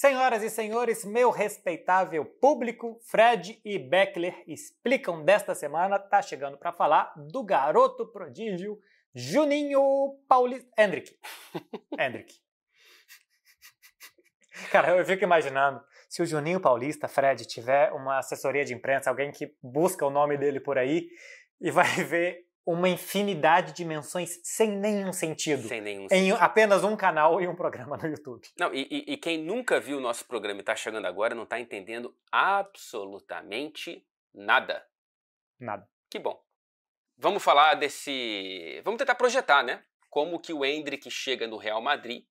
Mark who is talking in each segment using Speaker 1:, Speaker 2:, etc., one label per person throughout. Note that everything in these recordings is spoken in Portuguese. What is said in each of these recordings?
Speaker 1: Senhoras e senhores, meu respeitável público, Fred e Beckler explicam desta semana, tá chegando para falar do garoto prodígio Juninho Paulista. Hendrick. Cara, eu fico imaginando, se o Juninho Paulista, Fred, tiver uma assessoria de imprensa, alguém que busca o nome dele por aí e vai ver uma infinidade de menções sem nenhum sentido.
Speaker 2: Sem nenhum
Speaker 1: Em
Speaker 2: sentido.
Speaker 1: apenas um canal e um programa no YouTube.
Speaker 2: Não, e quem nunca viu o nosso programa e está chegando agora não está entendendo absolutamente nada.
Speaker 1: Nada.
Speaker 2: Que bom. Vamos falar desse... Vamos tentar projetar, né? Como que o Hendrick chega no Real Madrid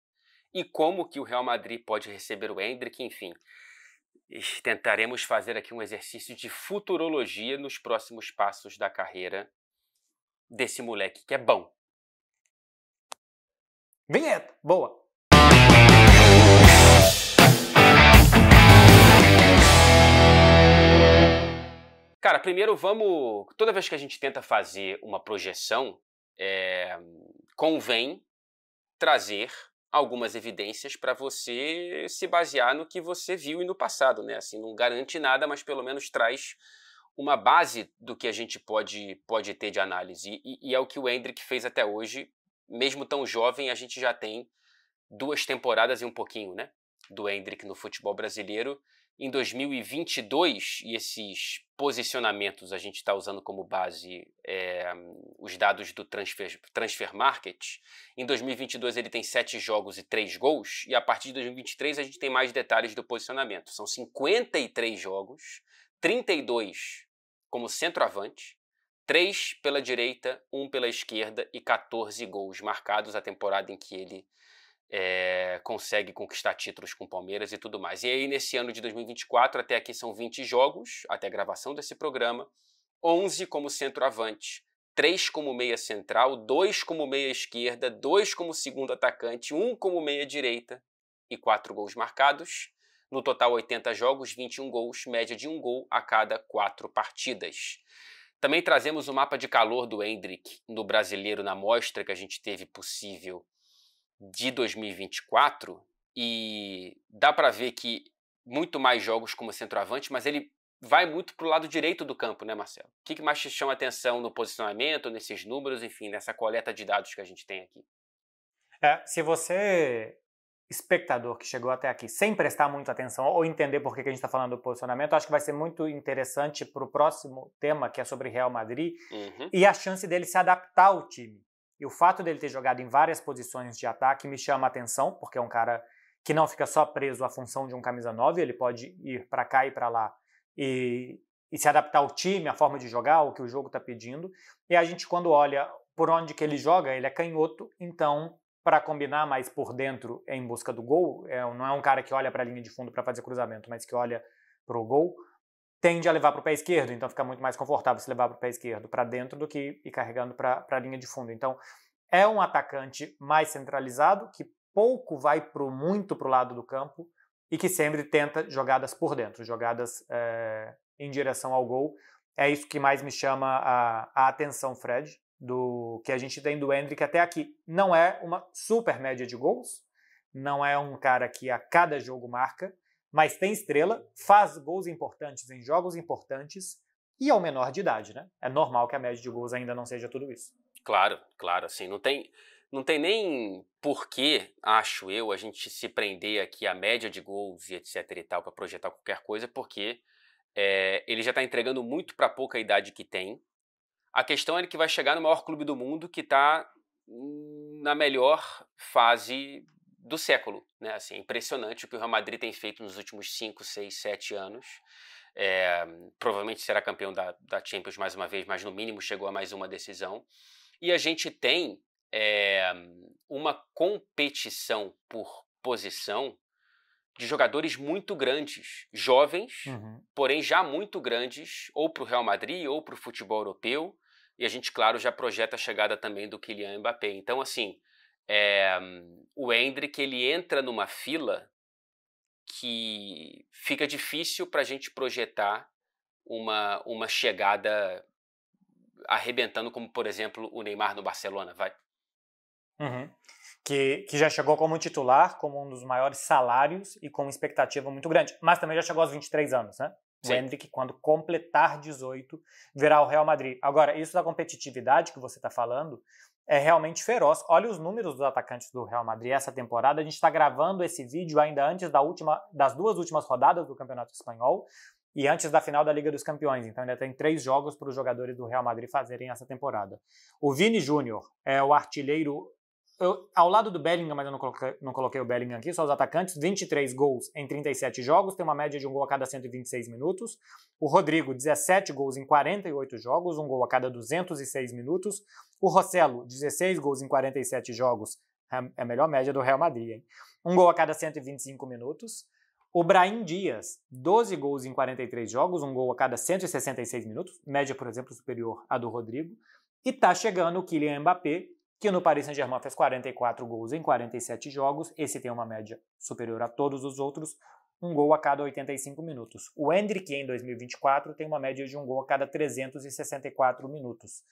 Speaker 2: e como que o Real Madrid pode receber o Hendrick, enfim. E tentaremos fazer aqui um exercício de futurologia nos próximos passos da carreira desse moleque que é bom.
Speaker 1: Vinheta! Boa!
Speaker 2: Cara, primeiro vamos... Toda vez que a gente tenta fazer uma projeção, convém trazer algumas evidências para você se basear no que você viu e no passado, né? Assim, não garante nada, mas pelo menos traz uma base do que a gente pode ter de análise. E é o que o Hendrick fez até hoje. Mesmo tão jovem, a gente já tem 2 temporadas e um pouquinho, né, do Hendrick no futebol brasileiro. Em 2022, e esses posicionamentos a gente está usando como base os dados do Transfer Market. Em 2022 ele tem 7 jogos e 3 gols, e a partir de 2023 a gente tem mais detalhes do posicionamento. São 53 jogos, 32 como centroavante, 3 pela direita, 1 pela esquerda e 14 gols marcados, a temporada em que ele consegue conquistar títulos com o Palmeiras e tudo mais. E aí nesse ano de 2024, até aqui são 20 jogos, até a gravação desse programa, 11 como centroavante, 3 como meia central, 2 como meia esquerda, 2 como segundo atacante, 1 como meia direita e 4 gols marcados. No total 80 jogos, 21 gols, média de 1 gol a cada 4 partidas. Também trazemos o mapa de calor do Hendrick no Brasileiro na mostra que a gente teve possível de 2024, e dá para ver que muito mais jogos como centroavante, mas ele vai muito para o lado direito do campo, né, Marcelo? O que mais te chama atenção no posicionamento, nesses números, enfim, nessa coleta de dados que a gente tem aqui?
Speaker 1: Se você, espectador que chegou até aqui, sem prestar muita atenção ou entender por que a gente está falando do posicionamento, acho que vai ser muito interessante para o próximo tema, que é sobre Real Madrid, e a chance dele se adaptar ao time. E o fato dele ter jogado em várias posições de ataque me chama a atenção, porque é um cara que não fica só preso à função de um camisa 9, ele pode ir para cá e para lá e se adaptar ao time, à forma de jogar, o que o jogo está pedindo. E a gente, quando olha por onde que ele joga, ele é canhoto, então, para combinar mais por dentro em busca do gol, não é um cara que olha para a linha de fundo para fazer cruzamento, mas que olha para o gol, tende a levar para o pé esquerdo, então fica muito mais confortável se levar para o pé esquerdo para dentro do que ir carregando para a linha de fundo. Então, é um atacante mais centralizado, que pouco vai muito para o lado do campo e que sempre tenta jogadas por dentro, jogadas em direção ao gol. É isso que mais me chama a atenção, Fred, do que a gente tem do Hendrick até aqui. Não é uma super média de gols, não é um cara que a cada jogo marca, mas tem estrela, faz gols importantes em jogos importantes e é o menor de idade, né? É normal que a média de gols ainda não seja tudo isso.
Speaker 2: Claro, assim, não tem nem porquê, acho eu, a gente se prender aqui à média de gols e etc e tal para projetar qualquer coisa, porque ele já está entregando muito para pouca idade que tem. A questão é que vai chegar no maior clube do mundo, que está na melhor fase do século, né? Assim, é impressionante o que o Real Madrid tem feito nos últimos 5, 6, 7 anos. Provavelmente será campeão da Champions mais uma vez, mas no mínimo chegou a mais uma decisão. E a gente tem uma competição por posição de jogadores muito grandes, jovens, porém já muito grandes, ou para o Real Madrid ou para o futebol europeu. E a gente, claro, já projeta a chegada também do Kylian Mbappé. Então, assim, o Hendrick, ele entra numa fila que fica difícil para a gente projetar uma chegada arrebentando, como, por exemplo, o Neymar no Barcelona, vai.
Speaker 1: que já chegou como titular, como um dos maiores salários e com uma expectativa muito grande. Mas também já chegou aos 23 anos, né? O Endrick, quando completar 18, virá o Real Madrid. Agora, isso da competitividade que você está falando é realmente feroz. Olha os números dos atacantes do Real Madrid essa temporada. A gente está gravando esse vídeo ainda antes das 2 últimas rodadas do Campeonato Espanhol e antes da final da Liga dos Campeões. Então ainda tem 3 jogos para os jogadores do Real Madrid fazerem essa temporada. O Vini Júnior é o artilheiro... ao lado do Bellingham, mas eu não coloquei o Bellingham aqui, só os atacantes, 23 gols em 37 jogos, tem uma média de um gol a cada 126 minutos. O Rodrigo, 17 gols em 48 jogos, um gol a cada 206 minutos. O Rossello, 16 gols em 47 jogos, é a melhor média do Real Madrid, hein? Um gol a cada 125 minutos. O Brahim Dias, 12 gols em 43 jogos, um gol a cada 166 minutos, média, por exemplo, superior à do Rodrigo. E tá chegando o Kylian Mbappé, que no Paris Saint-Germain fez 44 gols em 47 jogos, esse tem uma média superior a todos os outros, um gol a cada 85 minutos. O Endrick, em 2024, tem uma média de um gol a cada 364 minutos.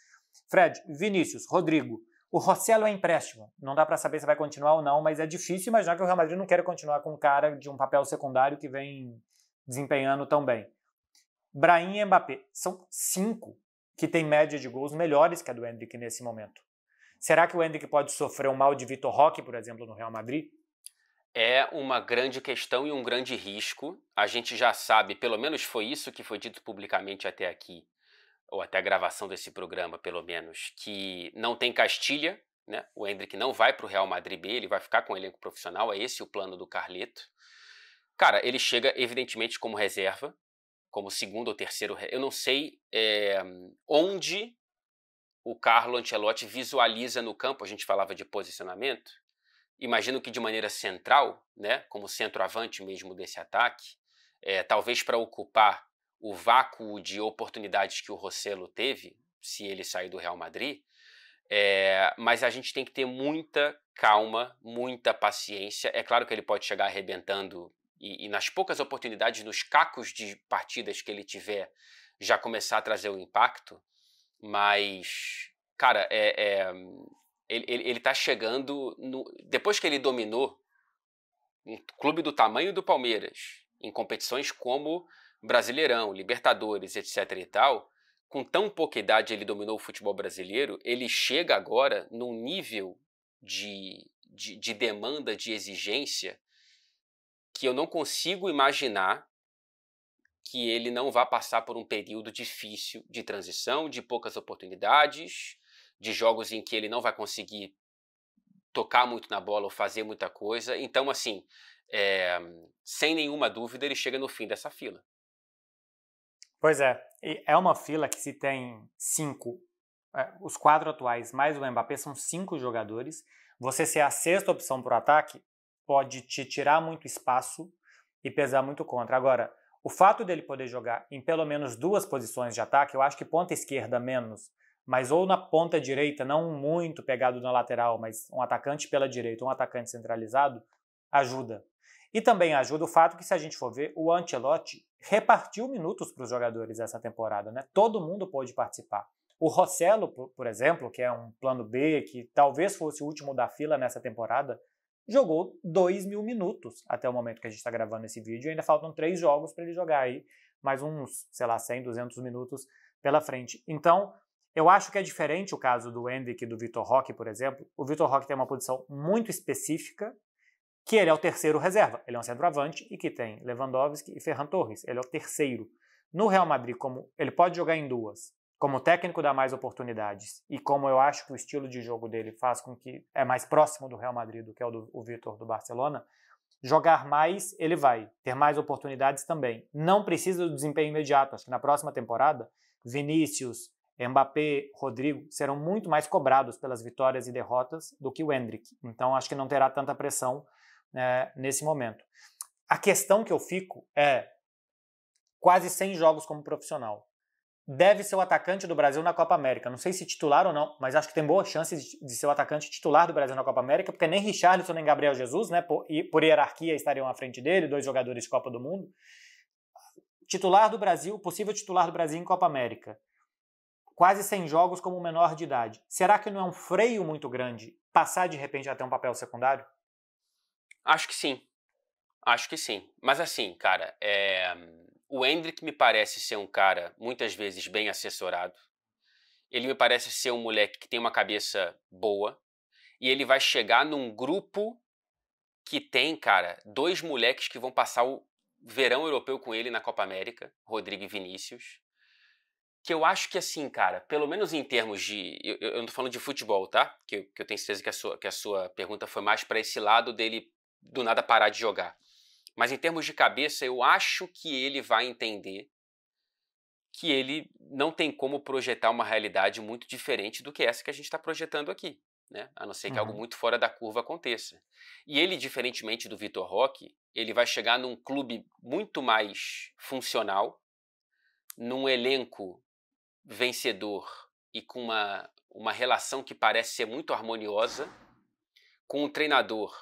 Speaker 1: Fred, Vinícius, Rodrigo, o Rossello é empréstimo, não dá para saber se vai continuar ou não, mas é difícil imaginar que o Real Madrid não quer continuar com um cara de um papel secundário que vem desempenhando tão bem. Brahim e Mbappé, são 5 que têm média de gols melhores que a do Endrick nesse momento. Será que o Endrick pode sofrer um mal de Vitor Roque, por exemplo, no Real Madrid?
Speaker 2: É uma grande questão e um grande risco. A gente já sabe, pelo menos foi isso que foi dito publicamente até aqui, ou até a gravação desse programa, pelo menos, que não tem Castilha, né? O Endrick não vai para o Real Madrid B, ele vai ficar com o elenco profissional, é esse o plano do Carleto. Cara, ele chega, evidentemente, como reserva, como segundo ou terceiro... Eu não sei onde o Carlo Ancelotti visualiza no campo, a gente falava de posicionamento, imagino que de maneira central, né, como centroavante mesmo desse ataque, talvez para ocupar o vácuo de oportunidades que o Rossello teve, se ele sair do Real Madrid, mas a gente tem que ter muita calma, muita paciência. É claro que ele pode chegar arrebentando e nas poucas oportunidades, nos cacos de partidas que ele tiver, já começar a trazer o impacto, mas, cara, ele tá chegando... depois que ele dominou um clube do tamanho do Palmeiras, em competições como Brasileirão, Libertadores, etc. e tal, com tão pouca idade ele dominou o futebol brasileiro, ele chega agora num nível de demanda, de exigência, que eu não consigo imaginar que ele não vá passar por um período difícil de transição, de poucas oportunidades, de jogos em que ele não vai conseguir tocar muito na bola ou fazer muita coisa. Então, assim, sem nenhuma dúvida, ele chega no fim dessa fila.
Speaker 1: Pois é, é uma fila que se tem 5, os 4 atuais mais o Mbappé são 5 jogadores. Você ser a 6ª opção para o ataque pode te tirar muito espaço e pesar muito contra. Agora, o fato dele poder jogar em pelo menos 2 posições de ataque, eu acho que ponta esquerda menos, mas ou na ponta direita, não muito pegado na lateral, mas um atacante pela direita, um atacante centralizado, ajuda. E também ajuda o fato que, se a gente for ver, o Ancelotti repartiu minutos para os jogadores essa temporada, né? Todo mundo pôde participar. O Rossello, por exemplo, que é um plano B, que talvez fosse o último da fila nessa temporada, jogou 2.000 minutos até o momento que a gente está gravando esse vídeo. E ainda faltam 3 jogos para ele jogar aí, mais uns, 100, 200 minutos pela frente. Então, eu acho que é diferente o caso do Endrick e do Vitor Roque, por exemplo. O Vitor Roque tem uma posição muito específica, que ele é o terceiro reserva. Ele é um centroavante e que tem Lewandowski e Ferran Torres. Ele é o terceiro. No Real Madrid, como ele pode jogar em 2, como o técnico dá mais oportunidades e como eu acho que o estilo de jogo dele faz com que é mais próximo do Real Madrid do que o Vitor do Barcelona, jogar mais ele vai, ter mais oportunidades também. Não precisa do desempenho imediato. Acho que na próxima temporada, Vinícius, Mbappé, Rodrigo serão muito mais cobrados pelas vitórias e derrotas do que o Endrick. Então acho que não terá tanta pressão nesse momento. A questão que eu fico é quase 100 jogos como profissional. Deve ser o atacante do Brasil na Copa América. Não sei se titular ou não, mas acho que tem boa chance de ser o atacante titular do Brasil na Copa América, porque nem Richarlison nem Gabriel Jesus, né, por hierarquia, estariam à frente dele, 2 jogadores de Copa do Mundo. Titular do Brasil, possível titular do Brasil em Copa América. Quase 100 jogos como menor de idade. Será que não é um freio muito grande passar de repente a ter um papel secundário?
Speaker 2: Acho que sim. Acho que sim. Mas assim, cara, o Endrick me parece ser um cara, muitas vezes, bem assessorado. Ele me parece ser um moleque que tem uma cabeça boa. E ele vai chegar num grupo que tem, cara, 2 moleques que vão passar o verão europeu com ele na Copa América, Rodrigo e Vinícius. Que eu acho que assim, cara, pelo menos em termos de... Eu não tô falando de futebol, tá? Que eu tenho certeza que a sua pergunta foi mais para esse lado dele do nada parar de jogar. Mas em termos de cabeça, eu acho que ele vai entender que ele não tem como projetar uma realidade muito diferente do que essa que a gente está projetando aqui, né? A não ser que algo muito fora da curva aconteça. E ele, diferentemente do Vitor Roque, ele vai chegar num clube muito mais funcional, num elenco vencedor e com uma relação que parece ser muito harmoniosa, com um treinador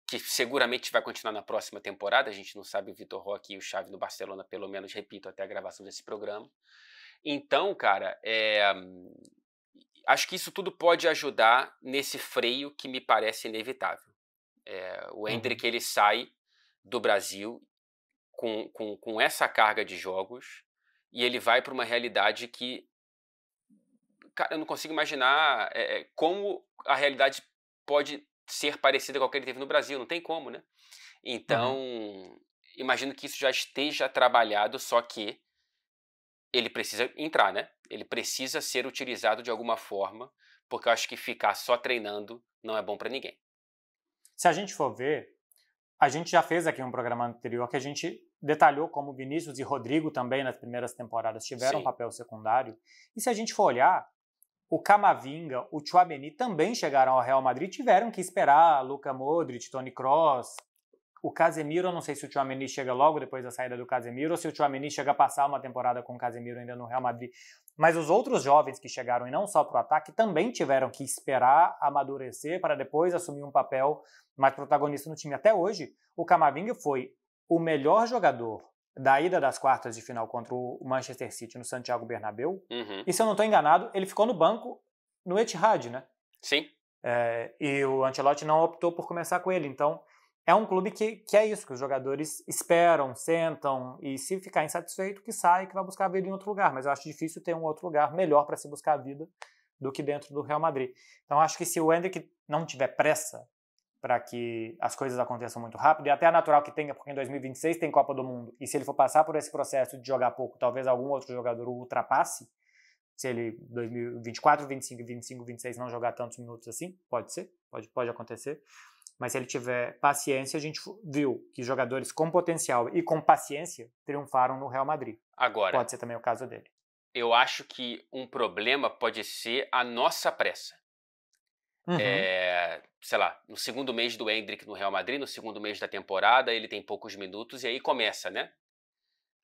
Speaker 2: que seguramente vai continuar na próxima temporada. A gente não sabe o Vitor Roque e o Xavi no Barcelona, pelo menos, repito, até a gravação desse programa. Então, cara, acho que isso tudo pode ajudar nesse freio que me parece inevitável. O Endrick, ele sai do Brasil com essa carga de jogos e ele vai para uma realidade que, cara, eu não consigo imaginar como a realidade pode ser parecida com a que ele teve no Brasil. Não tem como, né? Então, imagino que isso já esteja trabalhado, só que ele precisa entrar, né? Ele precisa ser utilizado de alguma forma, porque eu acho que ficar só treinando não é bom para ninguém.
Speaker 1: Se a gente for ver, a gente já fez aqui um programa anterior que a gente detalhou como Vinícius e Rodrigo também nas primeiras temporadas tiveram um papel secundário. E se a gente for olhar, o Camavinga, o Tchouaméni também chegaram ao Real Madrid, tiveram que esperar Luka Modric, Toni Kroos, o Casemiro. Eu não sei se o Tchouaméni chega logo depois da saída do Casemiro ou se o Tchouaméni chega a passar uma temporada com o Casemiro ainda no Real Madrid. Mas os outros jovens que chegaram, e não só para o ataque, também tiveram que esperar amadurecer para depois assumir um papel mais protagonista no time. Até hoje, o Camavinga foi o melhor jogador da ida das quartas de final contra o Manchester City no Santiago Bernabéu. E se eu não estou enganado, ele ficou no banco no Etihad, né?
Speaker 2: Sim.
Speaker 1: E o Ancelotti não optou por começar com ele. Então, é um clube que é isso, que os jogadores esperam, sentam, e se ficar insatisfeito, que sai, que vai buscar a vida em outro lugar. Mas eu acho difícil ter um outro lugar melhor para se buscar a vida do que dentro do Real Madrid. Então, acho que se o Endrick não tiver pressa para que as coisas aconteçam muito rápido, e até é natural que tenha, porque em 2026 tem Copa do Mundo, e se ele for passar por esse processo de jogar pouco, talvez algum outro jogador o ultrapasse, se ele 2024, 25, 25, 26 não jogar tantos minutos assim, pode ser, pode acontecer, mas se ele tiver paciência, a gente viu que jogadores com potencial e com paciência triunfaram no Real Madrid.
Speaker 2: Agora,
Speaker 1: pode ser também o caso dele.
Speaker 2: Eu acho que um problema pode ser a nossa pressa. Sei lá, no segundo mês do Endrick no Real Madrid, no segundo mês da temporada, ele tem poucos minutos e aí começa, né?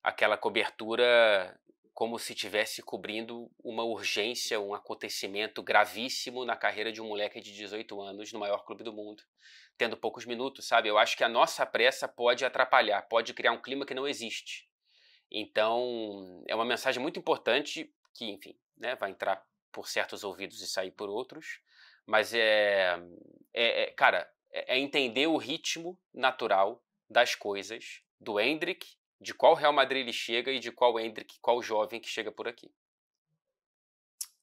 Speaker 2: Aquela cobertura como se estivesse cobrindo uma urgência, um acontecimento gravíssimo na carreira de um moleque de 18 anos no maior clube do mundo, tendo poucos minutos, sabe? Eu acho que a nossa pressa pode atrapalhar, pode criar um clima que não existe. Então, é uma mensagem muito importante que, enfim, né, vai entrar por certos ouvidos e sair por outros, mas cara, entender o ritmo natural das coisas do Endrick, de qual Real Madrid ele chega e de qual Endrick, qual jovem que chega por aqui.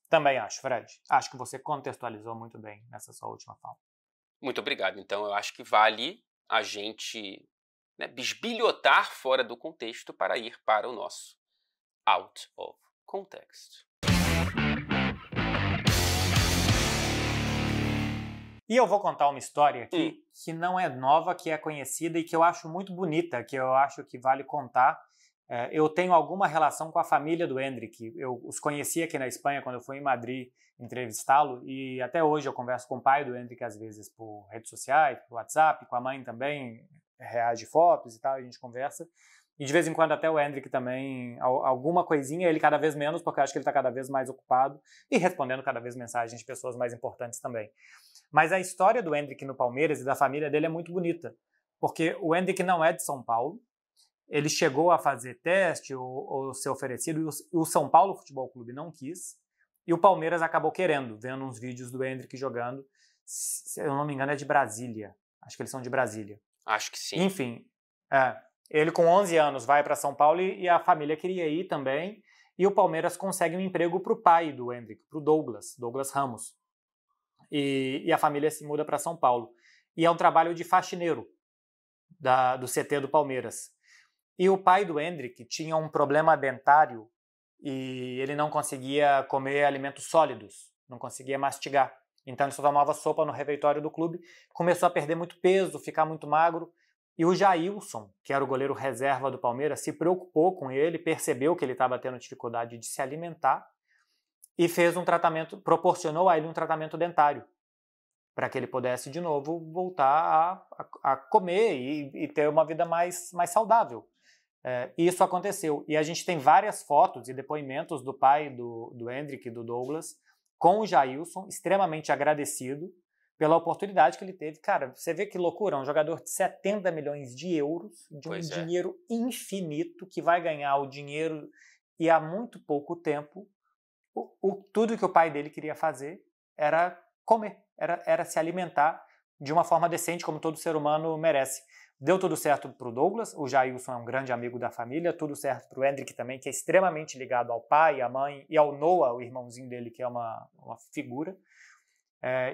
Speaker 1: Também acho, Fred. Acho que você contextualizou muito bem nessa sua última fala.
Speaker 2: Muito obrigado. Então, eu acho que vale a gente, né, bisbilhotar fora do contexto para ir para o nosso Out of Context.
Speaker 1: E eu vou contar uma história aqui que não é nova, que é conhecida e que eu acho muito bonita, que eu acho que vale contar. Eu tenho alguma relação com a família do Endrick. Eu os conheci aqui na Espanha quando eu fui em Madrid entrevistá-lo, e até hoje eu converso com o pai do Endrick às vezes por redes sociais, por WhatsApp, com a mãe também, reage fotos e tal, a gente conversa. E de vez em quando até o Endrick também, alguma coisinha, ele cada vez menos, porque eu acho que ele está cada vez mais ocupado e respondendo cada vez mensagens de pessoas mais importantes também. Mas a história do Endrick no Palmeiras e da família dele é muito bonita, porque o Endrick não é de São Paulo, ele chegou a fazer teste ou ser oferecido, e o São Paulo Futebol Clube não quis, e o Palmeiras acabou querendo, vendo uns vídeos do Endrick jogando, se eu não me engano, é de Brasília. Acho que eles são de Brasília.
Speaker 2: Acho que sim.
Speaker 1: Enfim, ele com 11 anos vai para São Paulo e a família queria ir também. E o Palmeiras consegue um emprego para o pai do Endrick, para o Douglas Ramos. E a família se muda para São Paulo. E é um trabalho de faxineiro do CT do Palmeiras. E o pai do Endrick tinha um problema dentário e ele não conseguia comer alimentos sólidos, não conseguia mastigar. Então ele só tomava sopa no refeitório do clube, começou a perder muito peso, ficar muito magro. E o Jailson, que era o goleiro reserva do Palmeiras, se preocupou com ele, percebeu que ele estava tendo dificuldade de se alimentar e fez um tratamento, proporcionou a ele um tratamento dentário, para que ele pudesse de novo voltar a comer e ter uma vida mais saudável. Isso aconteceu. E a gente tem várias fotos e depoimentos do pai do Endrick e do Douglas com o Jailson, extremamente agradecido pela oportunidade que ele teve. Cara, você vê que loucura, um jogador de 70 milhões de euros, de um dinheiro infinito, que vai ganhar o dinheiro e há muito pouco tempo, tudo que o pai dele queria fazer era comer, era se alimentar de uma forma decente, como todo ser humano merece. Deu tudo certo para o Douglas, o Jailson é um grande amigo da família, tudo certo para o Endrick também, que é extremamente ligado ao pai, à mãe e ao Noah, o irmãozinho dele, que é uma figura.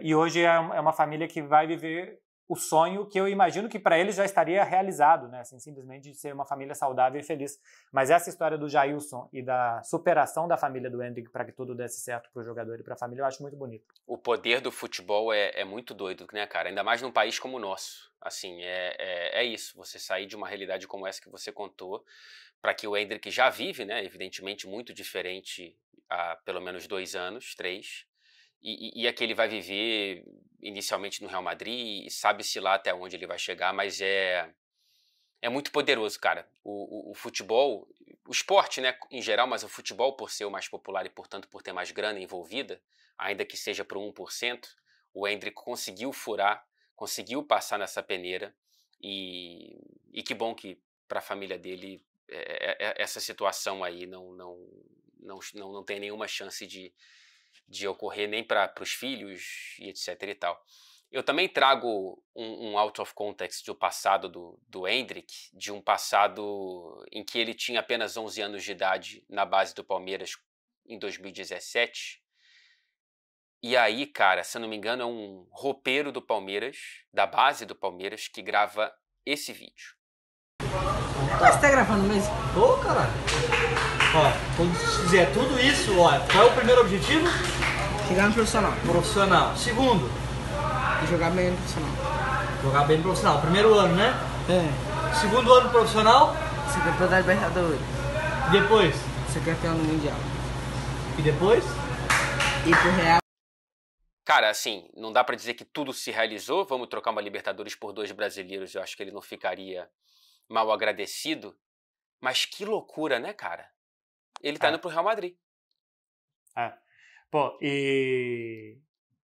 Speaker 1: E hoje é uma família que vai viver o sonho que eu imagino que para eles já estaria realizado, né? Assim, simplesmente de ser uma família saudável e feliz. Mas essa história do Jailson e da superação da família do Endrick para que tudo desse certo para o jogador e para a família, eu acho muito bonito.
Speaker 2: O poder do futebol é muito doido, né, cara? Ainda mais num país como o nosso. Assim, é isso. Você sair de uma realidade como essa que você contou, para que o Endrick já vive, né? Evidentemente muito diferente há pelo menos 2 anos, 3. E aqui ele vai viver inicialmente no Real Madrid e sabe-se lá até onde ele vai chegar, mas é muito poderoso, cara. O futebol, o esporte, né, em geral, mas o futebol, por ser o mais popular e, portanto, por ter mais grana envolvida, ainda que seja por 1%, o Endrick conseguiu furar, conseguiu passar nessa peneira e que bom que para a família dele essa situação aí não tem nenhuma chance de ocorrer nem para os filhos e etc e tal. Eu também trago um out of context do passado do Endrick, de um passado em que ele tinha apenas 11 anos de idade na base do Palmeiras em 2017. E aí, cara, se eu não me engano, é um roupeiro do Palmeiras, da base do Palmeiras, que grava esse vídeo.
Speaker 3: Você tá gravando mesmo?
Speaker 4: Tô, cara. Ó, quando fizer tudo isso, ó, qual é o primeiro objetivo?
Speaker 3: Chegar no profissional.
Speaker 4: Profissional. Segundo?
Speaker 3: E jogar bem no profissional.
Speaker 4: Jogar bem no profissional. Primeiro ano, né?
Speaker 3: É.
Speaker 4: Segundo ano profissional.
Speaker 3: Ser campeão da Libertadores.
Speaker 4: Depois?
Speaker 3: Ser campeão do Mundial.
Speaker 4: E depois?
Speaker 3: Ir pro Real.
Speaker 2: Cara, assim, não dá pra dizer que tudo se realizou. Vamos trocar uma Libertadores por 2 brasileiros. Eu acho que ele não ficaria mal agradecido. Mas que loucura, né, cara? Ele tá indo pro Real Madrid.
Speaker 1: Pô, e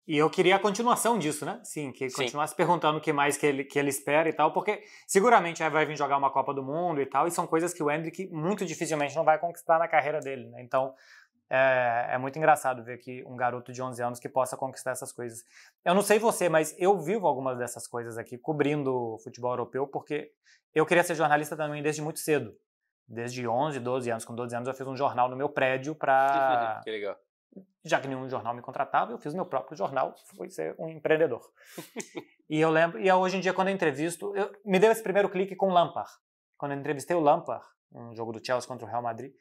Speaker 1: eu queria a continuação disso, né? Sim, que continuasse perguntando o que mais que ele espera e tal, porque seguramente vai vir jogar uma Copa do Mundo e tal, e são coisas que o Endrick muito dificilmente não vai conquistar na carreira dele, né? Então, é muito engraçado ver que um garoto de 11 anos que possa conquistar essas coisas. Eu não sei você, mas eu vivo algumas dessas coisas aqui, cobrindo futebol europeu, porque eu queria ser jornalista também desde muito cedo. Desde 11, 12 anos. Com 12 anos eu fiz um jornal no meu prédio para...
Speaker 2: Que legal.
Speaker 1: Já que nenhum jornal me contratava, eu fiz meu próprio jornal, fui ser um empreendedor. E eu lembro, e hoje em dia quando eu entrevisto, me deu esse primeiro clique com o Lampard. Quando eu entrevistei o Lampard, um jogo do Chelsea contra o Real Madrid,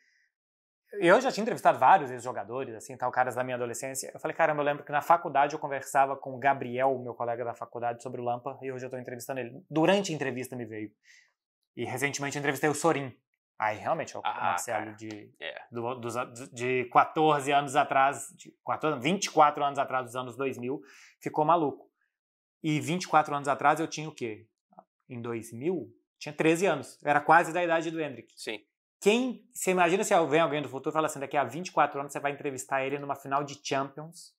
Speaker 1: eu já tinha entrevistado vários ex-jogadores, assim, tal, caras da minha adolescência. Eu falei, caramba, eu lembro que na faculdade eu conversava com o Gabriel, meu colega da faculdade, sobre o Lampard, e hoje eu estou entrevistando ele. Durante a entrevista me veio. E recentemente eu entrevistei o Sorin. Aí realmente, o Marcelo de 14 anos atrás, 24 anos atrás dos anos 2000, ficou maluco. E 24 anos atrás eu tinha o quê? Em 2000? Tinha 13 anos. Era quase da idade do Endrick.
Speaker 2: Sim.
Speaker 1: Você imagina se vem alguém do futuro e fala assim, daqui a 24 anos você vai entrevistar ele numa final de Champions,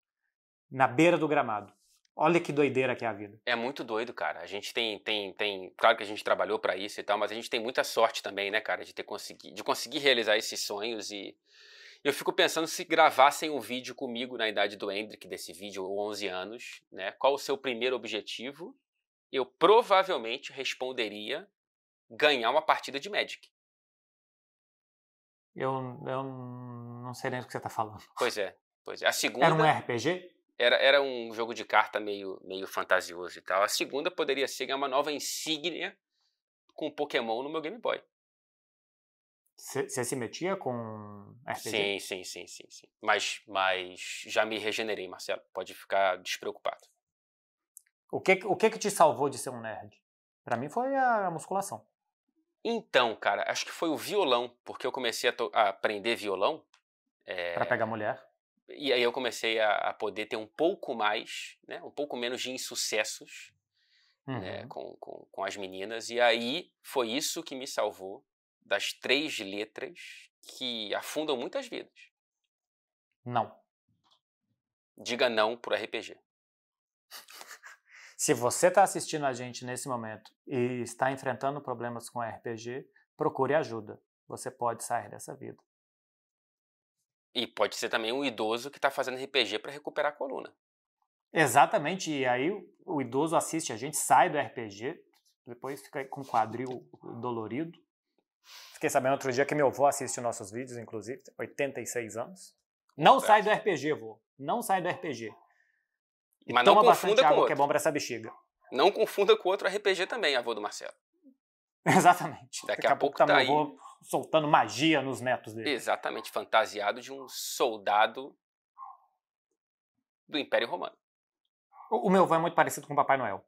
Speaker 1: na beira do gramado. Olha que doideira que é a vida.
Speaker 2: É muito doido, cara. A gente tem claro que a gente trabalhou pra isso e tal, mas a gente tem muita sorte também, né, cara, de conseguir realizar esses sonhos e Eu fico pensando se gravassem um vídeo comigo na idade do Hendrick, desse vídeo, 11 anos, né? Qual o seu primeiro objetivo? Eu provavelmente responderia ganhar uma partida de Magic.
Speaker 1: Eu não sei nem do que você tá falando.
Speaker 2: Pois é. A segunda...
Speaker 1: Era um RPG?
Speaker 2: Era um jogo de carta meio fantasioso e tal. A segunda poderia ser ganhar uma nova insígnia com Pokémon no meu Game Boy.
Speaker 1: Você se metia com RPG?
Speaker 2: Sim. Mas já me regenerei, Marcelo. Pode ficar despreocupado.
Speaker 1: O que te salvou de ser um nerd? Pra mim foi a musculação.
Speaker 2: Então, cara, acho que foi o violão, porque eu comecei a aprender violão.
Speaker 1: Pra pegar mulher?
Speaker 2: E aí eu comecei a poder ter um pouco mais, né, um pouco menos de insucessos, né, com as meninas. E aí foi isso que me salvou das 3 letras que afundam muitas vidas.
Speaker 1: Não.
Speaker 2: Diga não pro RPG.
Speaker 1: Se você está assistindo a gente nesse momento e está enfrentando problemas com RPG, procure ajuda. Você pode sair dessa vida.
Speaker 2: E pode ser também um idoso que está fazendo RPG para recuperar a coluna.
Speaker 1: Exatamente, e aí o idoso assiste a gente, sai do RPG, depois fica com o quadril dolorido. Fiquei sabendo outro dia que meu avô assiste nossos vídeos, inclusive, 86 anos. Não sai do RPG, vô. Não sai do RPG. E
Speaker 2: mas não
Speaker 1: toma
Speaker 2: confunda
Speaker 1: bastante
Speaker 2: com
Speaker 1: água,
Speaker 2: outro.
Speaker 1: que é bom pra essa bexiga.
Speaker 2: Não confunda com outro RPG também, avô do Marcelo.
Speaker 1: Exatamente.
Speaker 2: Daqui a pouco
Speaker 1: tá
Speaker 2: tá
Speaker 1: meu
Speaker 2: aí.
Speaker 1: avô soltando magia nos netos dele.
Speaker 2: Exatamente, fantasiado de um soldado do Império Romano.
Speaker 1: O meu avô é muito parecido com o Papai Noel.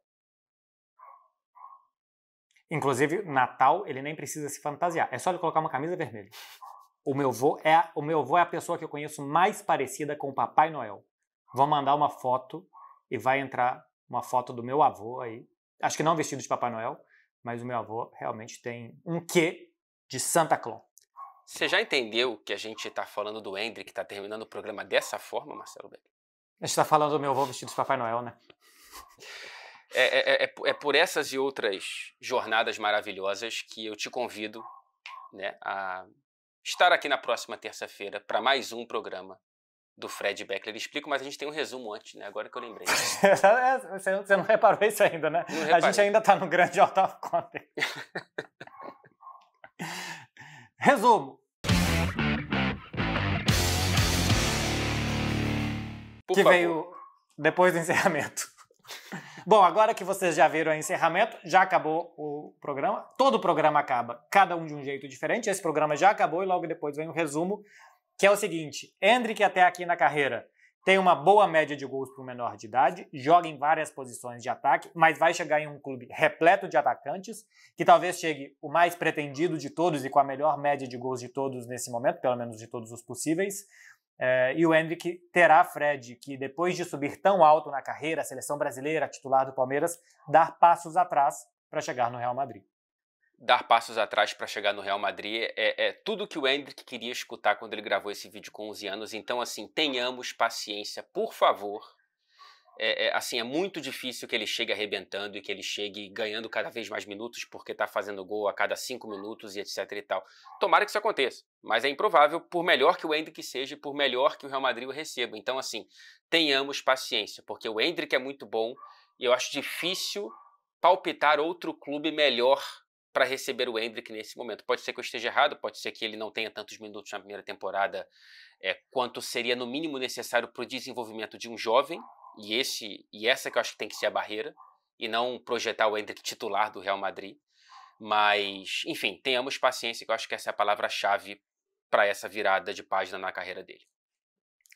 Speaker 1: Inclusive, Natal, ele nem precisa se fantasiar. É só ele colocar uma camisa vermelha. O meu avô é a pessoa que eu conheço mais parecida com o Papai Noel. Vou mandar uma foto e vai entrar uma foto do meu avô aí. Acho que não vestido de Papai Noel, mas o meu avô realmente tem um quê de Santa Claus.
Speaker 2: Você já entendeu que a gente está falando do Hendrick, que está terminando o programa dessa forma, Marcelo Beck?
Speaker 1: A gente tá falando do meu avô vestido de Papai Noel, né?
Speaker 2: É por essas e outras jornadas maravilhosas que eu te convido, né, a estar aqui na próxima terça-feira para mais um programa do Fred Beckler Explico, mas a gente tem um resumo antes, né? Agora que eu lembrei.
Speaker 1: Você não reparou isso ainda, né? A gente ainda tá no grande out of context. Resumo.
Speaker 2: Por
Speaker 1: que
Speaker 2: favor.
Speaker 1: Veio depois do encerramento. Bom, agora que vocês já viram o encerramento, já acabou o programa. Todo o programa acaba, cada um de um jeito diferente. Esse programa já acabou e logo depois vem o resumo, que é o seguinte: Hendrick até aqui na carreira tem uma boa média de gols para o menor de idade, joga em várias posições de ataque, mas vai chegar em um clube repleto de atacantes, que talvez chegue o mais pretendido de todos e com a melhor média de gols de todos nesse momento, pelo menos de todos os possíveis. E o Hendrick terá, Fred, que depois de subir tão alto na carreira, a seleção brasileira, titular do Palmeiras, dar passos atrás para chegar no Real Madrid.
Speaker 2: Dar passos atrás para chegar no Real Madrid é tudo que o Hendrick queria escutar quando ele gravou esse vídeo com 11 anos. Então, assim, tenhamos paciência, por favor. É muito difícil que ele chegue arrebentando e que ele chegue ganhando cada vez mais minutos porque está fazendo gol a cada 5 minutos e etc e tal. Tomara que isso aconteça, mas é improvável, por melhor que o Hendrick seja e por melhor que o Real Madrid o receba. Então, assim, tenhamos paciência, porque o Hendrick é muito bom e eu acho difícil palpitar outro clube melhor para receber o Hendrick nesse momento. Pode ser que eu esteja errado, pode ser que ele não tenha tantos minutos na primeira temporada quanto seria no mínimo necessário para o desenvolvimento de um jovem, e essa que eu acho que tem que ser a barreira, e não projetar o Hendrick titular do Real Madrid. Mas, enfim, tenhamos paciência, que eu acho que essa é a palavra-chave para essa virada de página na carreira dele.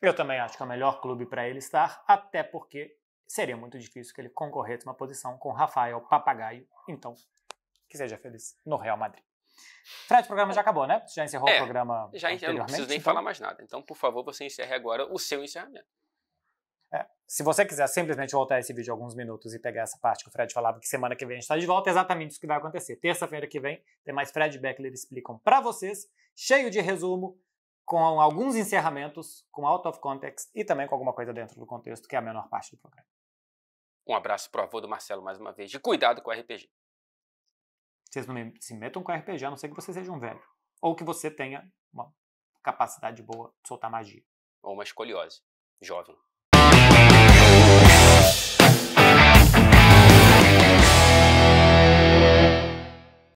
Speaker 1: Eu também acho que é o melhor clube para ele estar, até porque seria muito difícil que ele concorresse uma posição com Rafael Papagaio. Então, que seja feliz no Real Madrid. Fred, o programa já acabou, né? Você já encerrou o programa
Speaker 2: já
Speaker 1: anteriormente?
Speaker 2: Eu não preciso nem falar mais nada. Então, por favor, você encerre agora o seu encerramento.
Speaker 1: Se você quiser simplesmente voltar esse vídeo alguns minutos e pegar essa parte que o Fred falava que semana que vem a gente está de volta, é exatamente isso que vai acontecer. Terça-feira que vem tem mais Fred Beckler Explicam para vocês, cheio de resumo, com alguns encerramentos, com out of context e também com alguma coisa dentro do contexto, que é a menor parte do programa.
Speaker 2: Um abraço pro avô do Marcelo mais uma vez. E cuidado com o RPG.
Speaker 1: Vocês não se metam com RPG, a não ser que você seja um velho. Ou que você tenha uma capacidade boa de soltar magia.
Speaker 2: Ou uma escoliose. Jovem.